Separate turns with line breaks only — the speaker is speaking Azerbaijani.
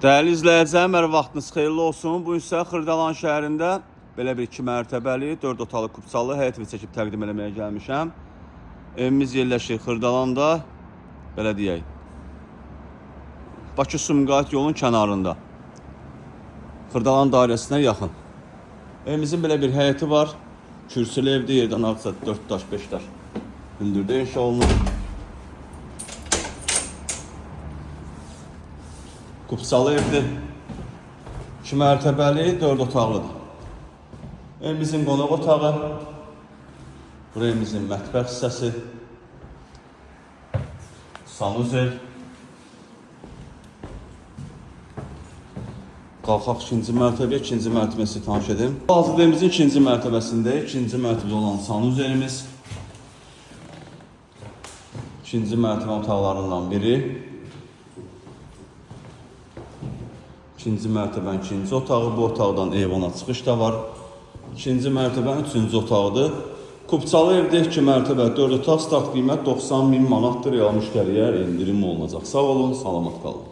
Dəyərli izləyicilər, hər vaxtınız xeyirli olsun. Bu gün sizə Xırdalan şəhərində belə bir 2 mərtəbəli, 4 otaqlı kupçalı həyət evi çəkib təqdim etməyə gəlmişəm. Evimiz yerləşir Xırdalanda, belə deyək, Bakı-Sumqayıt yolun kənarında. Xırdalan dairəsinə yaxın. Evimizin belə bir həyəti var. Kürsülü evdə, yerdən artıq 4 daş, 5 daş hündürdə inşa olunur. Kupçalı evdir. 2 mərtəbəli, 4 otaqlıdır. Evimizin qonaq otağı. Burası evimizin mətbəx hissəsi. Sanuzel. Qalxaq 2-ci mərtəbəyə, 2-ci mərtəbəsi tanış edim. Hazırda evimizin 2-ci mərtəbəsindəyik. 2-ci mərtəbədə olan sanuzelimiz. 2-ci mərtəbə otaqlarından biri. 2-ci mərtəbənin 2-ci otağı, bu otaqdan eyvana çıxış da var. 2-ci mərtəbənin 3-cü otağıdır. Kupçalı evdə 2 mərtəbə, 4 otaq, start qiymət 90.000 manatdır. Real müştəriyə endirim olunacaq. Sağ olun, salamat qalın.